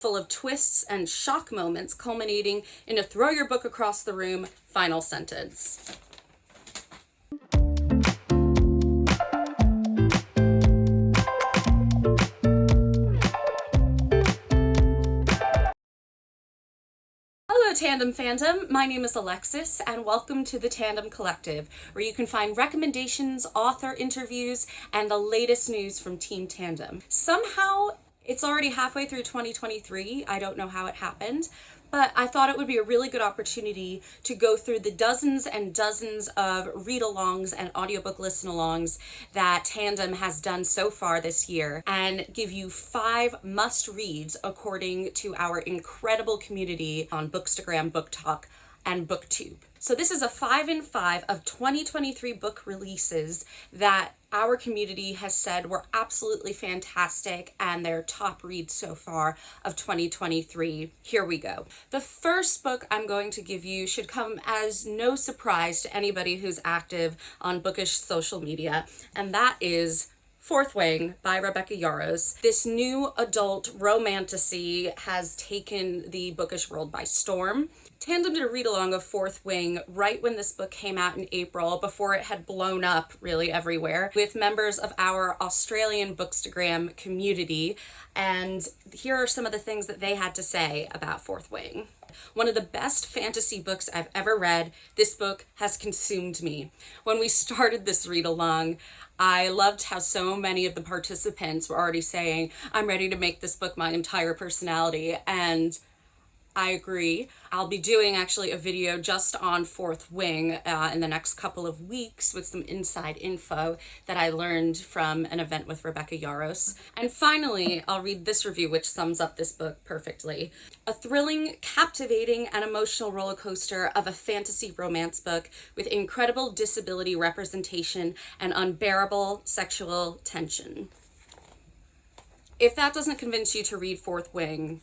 full of twists and shock moments culminating in a throw your book across the room final sentence. Hello Tandem fandom, my name is Alexis and welcome to the Tandem Collective, where you can find recommendations, author interviews, and the latest news from Team Tandem. Somehow it's already halfway through 2023, I don't know how it happened, but I thought it would be a really good opportunity to go through the dozens and dozens of read-alongs and audiobook listen-alongs that Tandem has done so far this year and give you 5 must-reads according to our incredible community on bookstagram, booktok, and booktube. So this is a 5 in 5 of 2023 book releases that our community has said were absolutely fantastic and their top reads so far of 2023. Here we go. The first book I'm going to give you should come as no surprise to anybody who's active on bookish social media, and that is Fourth Wing by Rebecca Yarros. This new adult romantasy has taken the bookish world by storm. Tandem did a read-along of Fourth Wing right when this book came out in April, before it had blown up really everywhere, with members of our Australian bookstagram community. And here are some of the things that they had to say about Fourth Wing. One of the best fantasy books I've ever read. This book has consumed me. When we started this read-along, I loved how so many of the participants were already saying, I'm ready to make this book my entire personality, and I agree. I'll be doing actually a video just on Fourth Wing in the next couple of weeks with some inside info that I learned from an event with Rebecca Yarros. And finally, I'll read this review which sums up this book perfectly. A thrilling, captivating, and emotional roller coaster of a fantasy romance book with incredible disability representation and unbearable sexual tension. If that doesn't convince you to read Fourth Wing,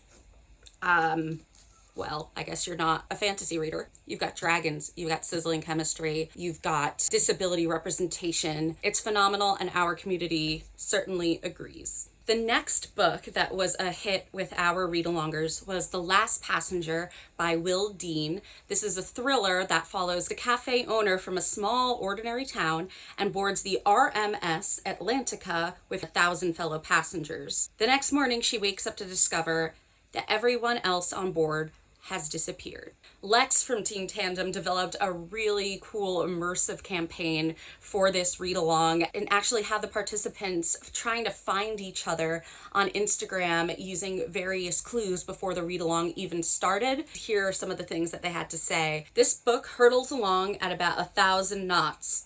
well, I guess you're not a fantasy reader. You've got dragons, you've got sizzling chemistry, you've got disability representation. It's phenomenal, and our community certainly agrees. The next book that was a hit with our read-alongers was The Last Passenger by Will Dean. This is a thriller that follows the cafe owner from a small, ordinary town and boards the RMS Atlantica with 1,000 fellow passengers. The next morning, she wakes up to discover that everyone else on board has disappeared. Lex from Team Tandem developed a really cool immersive campaign for this read-along and actually had the participants trying to find each other on Instagram using various clues before the read-along even started. Here are some of the things that they had to say. This book hurtles along at about 1,000 knots,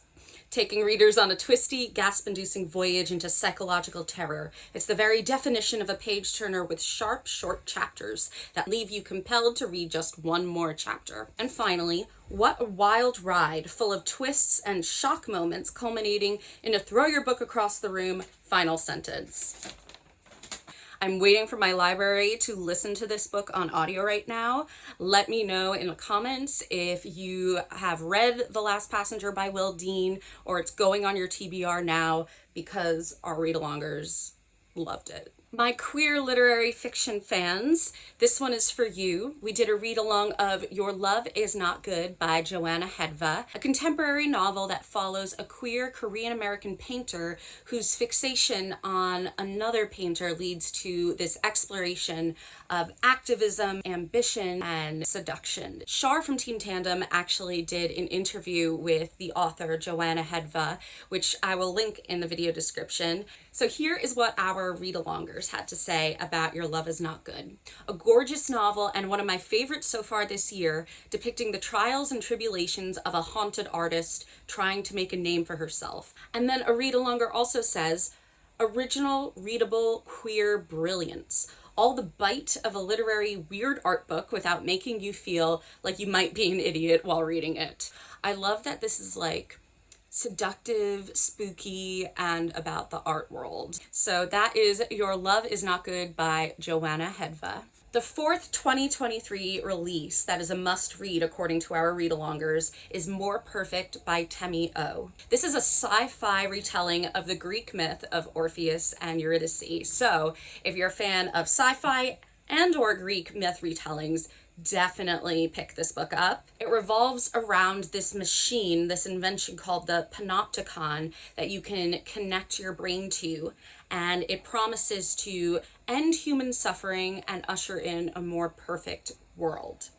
taking readers on a twisty, gasp-inducing voyage into psychological terror. It's the very definition of a page-turner with sharp, short chapters that leave you compelled to read just one more chapter. And finally, what a wild ride, full of twists and shock moments culminating in a throw your book across the room final sentence. I'm waiting for my library to listen to this book on audio right now. Let me know in the comments if you have read The Last Passenger by Will Dean or it's going on your TBR now, because our read-alongers loved it. My queer literary fiction fans, this one is for you. We did a read-along of Your Love Is Not Good by Joanna Hedva, a contemporary novel that follows a queer Korean-American painter whose fixation on another painter leads to this exploration of activism, ambition, and seduction. Shar from Team Tandem actually did an interview with the author Joanna Hedva, which I will link in the video description. So here is what our read-alongers had to say about Your Love Is Not Good. A gorgeous novel and one of my favorites so far this year, depicting the trials and tribulations of a haunted artist trying to make a name for herself. And then a read-alonger also says, original, readable, queer brilliance. All the bite of a literary weird art book without making you feel like you might be an idiot while reading it. I love that this is like seductive, spooky, and about the art world. So that is Your Love Is Not Good by Joanna Hedva. The fourth 2023 release that is a must-read according to our read-alongers is More Perfect by Temi O. This is a sci-fi retelling of the Greek myth of Orpheus and Eurydice. So if you're a fan of sci-fi and or Greek myth retellings, definitely pick this book up. It revolves around this machine, this invention called the panopticon that you can connect your brain to, and it promises to end human suffering and usher in a more perfect world.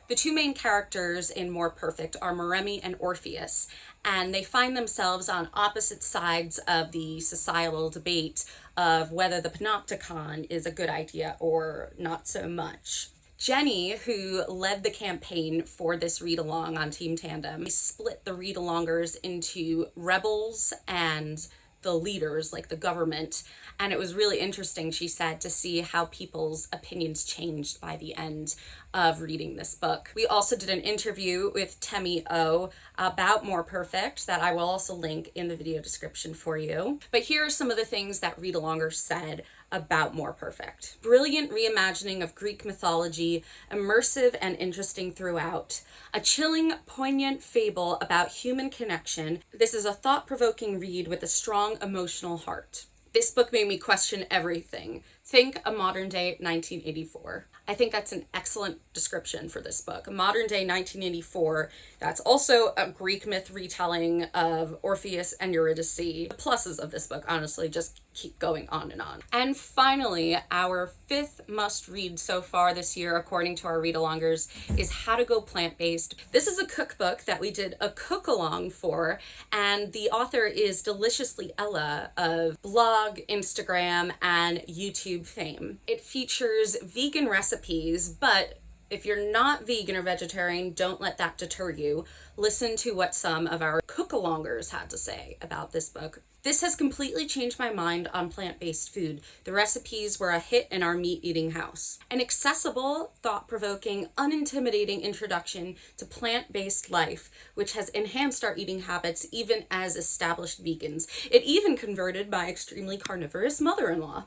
The two main characters in More Perfect are Moremi and Orpheus, and they find themselves on opposite sides of the societal debate of whether the panopticon is a good idea or not so much. Jenny, who led the campaign for this read-along on Team Tandem, split the read-alongers into rebels and the leaders, like the government, and it was really interesting, she said, to see how people's opinions changed by the end of reading this book. We also did an interview with Temi O about More Perfect that I will also link in the video description for you. But here are some of the things that read-alongers said about More Perfect. Brilliant reimagining of Greek mythology, immersive and interesting throughout. A chilling, poignant fable about human connection. This is a thought-provoking read with a strong emotional heart. This book made me question everything. Think a modern-day 1984. I think that's an excellent description for this book. A modern-day 1984 that's also a Greek myth retelling of Orpheus and Eurydice. The pluses of this book, honestly, just keep going on and on. And finally, our fifth must-read so far this year, according to our read-alongers, is How to Go Plant-Based. This is a cookbook that we did a Cookalong for, and the author is Deliciously Ella of blog, Instagram, and YouTube fame. It features vegan recipes, but if you're not vegan or vegetarian, don't let that deter you. Listen to what some of our Cookalongers had to say about this book. This has completely changed my mind on plant-based food. The recipes were a hit in our meat-eating house. An accessible, thought-provoking, unintimidating introduction to plant-based life, which has enhanced our eating habits even as established vegans. It even converted my extremely carnivorous mother-in-law.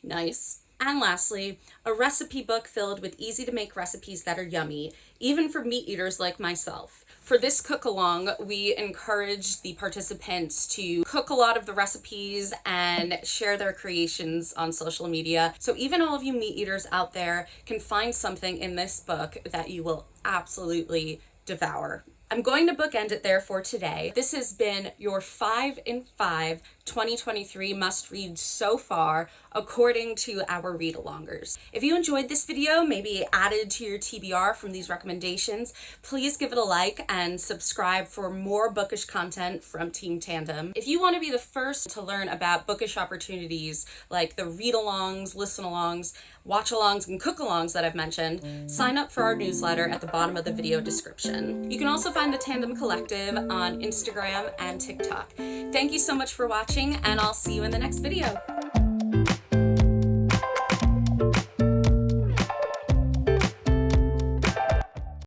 Nice. And lastly, a recipe book filled with easy-to-make recipes that are yummy, even for meat eaters like myself. For this cook-along, we encouraged the participants to cook a lot of the recipes and share their creations on social media. So even all of you meat eaters out there can find something in this book that you will absolutely devour. I'm going to bookend it there for today. This has been your 5 in 5 2023 must-read so far, according to our read-alongers. If you enjoyed this video, maybe added to your TBR from these recommendations, please give it a like and subscribe for more bookish content from Team Tandem. If you want to be the first to learn about bookish opportunities like the read-alongs, listen-alongs, watch-alongs, and cook-alongs that I've mentioned, sign up for our newsletter at the bottom of the video description. You can also find the Tandem Collective on Instagram and TikTok. Thank you so much for watching, and I'll see you in the next video.